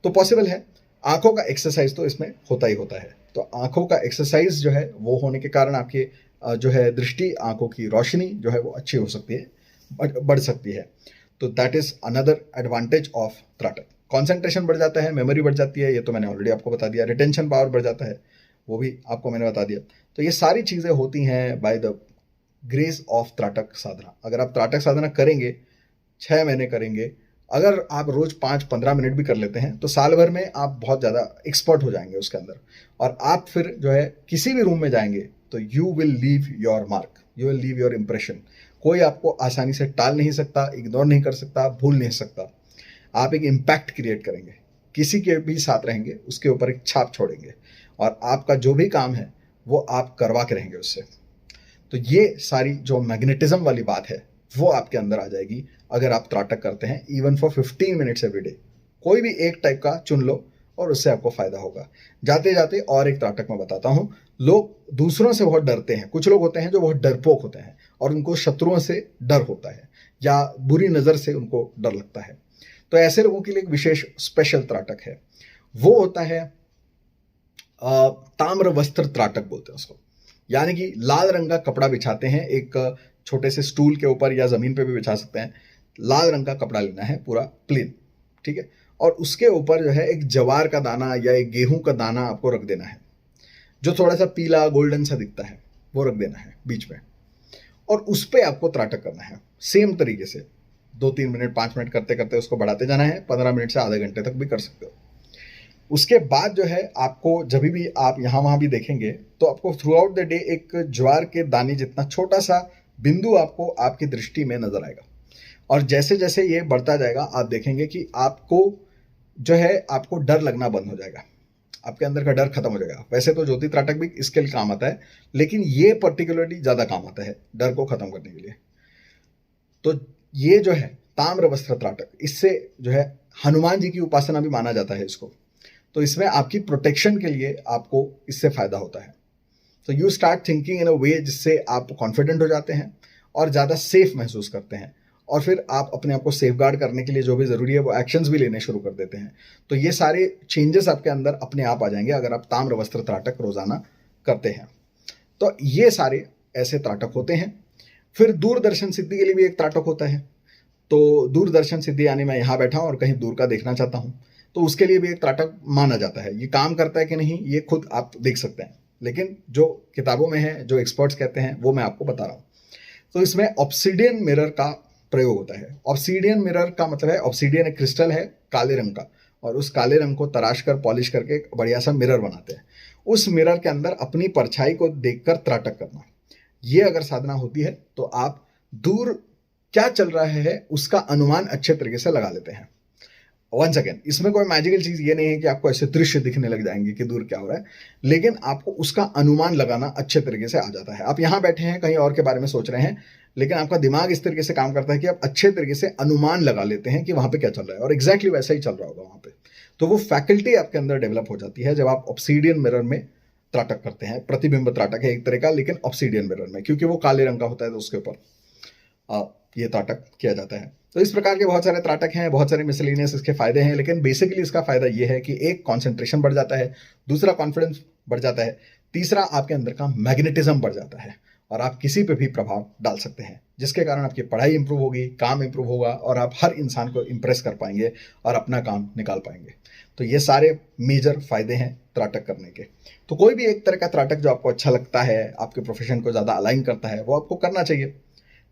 तो पॉसिबल है। आंखों का एक्सरसाइज तो इसमें होता ही होता है। तो आंखों का एक्सरसाइज जो है वो होने के कारण आपके जो है दृष्टि, आंखों की रोशनी जो है वो अच्छी हो सकती है, बढ़ सकती है। तो that is another advantage of trataka. Concentration बढ़ जाता है, मेमोरी बढ़ जाती है, ये तो मैंने ऑलरेडी आपको बता दिया। रिटेंशन पावर बढ़ जाता है, वो भी आपको मैंने बता दिया। तो ये सारी चीज़ें होती हैं बाय द ग्रेस ऑफ त्राटक साधना। अगर आप त्राटक साधना करेंगे, 6 महीने करेंगे, अगर आप रोज 5-15 मिनट भी कर लेते हैं तो साल भर में आप बहुत ज़्यादा एक्सपर्ट हो जाएंगे उसके अंदर। और आप फिर जो है किसी भी रूम में जाएंगे तो you will leave your mark, you will leave your impression. कोई आपको आसानी से टाल नहीं सकता, इग्नोर नहीं कर सकता, भूल नहीं सकता। आप एक इम्पैक्ट क्रिएट करेंगे, किसी के भी साथ रहेंगे उसके ऊपर एक छाप छोड़ेंगे, और आपका जो भी काम है वो आप करवा के रहेंगे उससे। तो ये सारी जो मैग्नेटिज्म वाली बात है वो आपके अंदर आ जाएगी अगर आप त्राटक करते हैं, even for 15 minutes every day. कोई भी एक टाइप का चुन लो और उससे आपको फायदा होगा। जाते जाते और एक त्राटक मैं बताता हूँ। लोग दूसरों से बहुत डरते हैं। कुछ लोग होते हैं जो बहुत डरपोक होते हैं और उनको शत्रुओं से डर होता है या बुरी नज़र से उनको डर लगता है। तो ऐसे लोगों के लिए एक विशेष स्पेशल त्राटक है, वो होता है ताम्र वस्त्र त्राटक बोलते हैं उसको। यानी कि लाल रंग का कपड़ा बिछाते हैं, एक छोटे से स्टूल के ऊपर या ज़मीन पे भी बिछा सकते हैं। लाल रंग का कपड़ा लेना है पूरा प्लेन, ठीक है, और उसके ऊपर जो है एक जवार का दाना या एक गेहूं का दाना आपको रख देना है, जो थोड़ा सा पीला गोल्डन सा दिखता है, वो रख देना है बीच में, और उस पर आपको त्राटक करना है। सेम तरीके से 2-3 मिनट 5 मिनट करते करते उसको बढ़ाते जाना है। 15 मिनट से आधे घंटे तक भी कर सकते हो। उसके बाद जो है आपको जब भी आप यहाँ वहाँ भी देखेंगे तो आपको थ्रू आउट द डे एक ज्वार के दाने जितना छोटा सा बिंदु आपको आपकी दृष्टि में नजर आएगा। और जैसे जैसे ये बढ़ता जाएगा आप देखेंगे कि आपको जो है आपको डर लगना बंद हो जाएगा, आपके अंदर का डर खत्म हो जाएगा। वैसे तो ज्योति त्राटक भी इसके लिए काम आता है, लेकिन ये पर्टिकुलरली ज़्यादा काम आता है डर को खत्म करने के लिए। तो ये जो है ताम्र वस्त्र त्राटक, इससे जो है हनुमान जी की उपासना भी माना जाता है इसको। तो इसमें आपकी प्रोटेक्शन के लिए आपको इससे फायदा होता है। तो यू स्टार्ट थिंकिंग इन अ वे जिससे आप कॉन्फिडेंट हो जाते हैं और ज़्यादा सेफ महसूस करते हैं, और फिर आप अपने आप को सेफगार्ड करने के लिए जो भी ज़रूरी है वो एक्शंस भी लेने शुरू कर देते हैं। तो ये सारे चेंजेस आपके अंदर अपने आप आ जाएंगे अगर आप ताम्र वस्त्र त्राटक रोज़ाना करते हैं। तो ये सारे ऐसे त्राटक होते हैं। फिर दूरदर्शन सिद्धि के लिए भी एक त्राटक होता है। तो दूरदर्शन सिद्धि यानी मैं यहाँ बैठा हूँ और कहीं दूर का देखना चाहता हूँ, तो उसके लिए भी एक त्राटक माना जाता है। ये काम करता है कि नहीं ये खुद आप देख सकते हैं, लेकिन जो किताबों में है, जो एक्सपर्ट्स कहते हैं, वो मैं आपको बता रहा हूँ। तो इसमें ऑब्सीडियन मिरर का प्रयोग होता है। ऑब्सीडियन मिरर का मतलब है, ऑब्सीडियन एक क्रिस्टल है काले रंग का, और उस काले रंग को तराश कर पॉलिश करके एक बढ़िया सा मिरर बनाते हैं। उस मिरर के अंदर अपनी परछाई को देखकर त्राटक करना, ये अगर साधना होती है तो आप दूर क्या चल रहा है उसका अनुमान अच्छे तरीके से लगा लेते हैं। वंस अगेन, इसमें कोई मैजिकल चीज़ ये नहीं है कि आपको ऐसे दृश्य दिखने लग जाएंगे कि दूर क्या हो रहा है, लेकिन आपको उसका अनुमान लगाना अच्छे तरीके से आ जाता है। आप यहाँ बैठे हैं, कहीं और के बारे में सोच रहे हैं, लेकिन आपका दिमाग इस तरीके से काम करता है कि आप अच्छे तरीके से अनुमान लगा लेते हैं कि वहाँ पे क्या चल रहा है, और एग्जैक्टली वैसा ही चल रहा होगा वहाँ पे। तो वो फैकल्टी आपके अंदर डेवलप हो जाती है जब आप ऑब्सीडियन मिरर में त्राटक करते हैं। प्रतिबिंब त्राटक है एक तरह का, लेकिन ऑब्सीडियन मिरर में, क्योंकि वो काले रंग का होता है तो उसके ऊपर ये त्राटक किया जाता है। तो इस प्रकार के बहुत सारे त्राटक हैं, बहुत सारे मिसलेनियस इसके फायदे हैं, लेकिन बेसिकली इसका फायदा ये है कि एक कॉन्सेंट्रेशन बढ़ जाता है, दूसरा कॉन्फिडेंस बढ़ जाता है, तीसरा आपके अंदर का मैग्नेटिज्म बढ़ जाता है, और आप किसी पे भी प्रभाव डाल सकते हैं, जिसके कारण आपकी पढ़ाई इंप्रूव होगी, काम इंप्रूव होगा और आप हर इंसान को इंप्रेस कर पाएंगे और अपना काम निकाल पाएंगे। तो ये सारे मेजर फायदे हैं त्राटक करने के। तो कोई भी एक तरह का त्राटक जो आपको अच्छा लगता है, आपके प्रोफेशन को ज़्यादा अलाइन करता है, वो आपको करना चाहिए।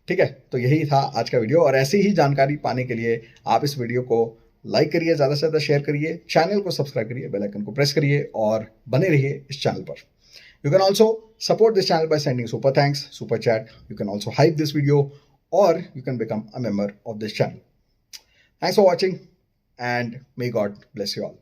ठीक है, तो यही था आज का वीडियो और ऐसी ही जानकारी पाने के लिए आप इस वीडियो को लाइक करिए, ज़्यादा से ज़्यादा शेयर करिए, चैनल को सब्सक्राइब करिए, बेल आइकन को प्रेस करिए और बने रहिए इस चैनल पर। You can also support this channel by sending super thanks, super chat. You can also hype this video or you can become a member of this channel. Thanks for watching and may God bless you all.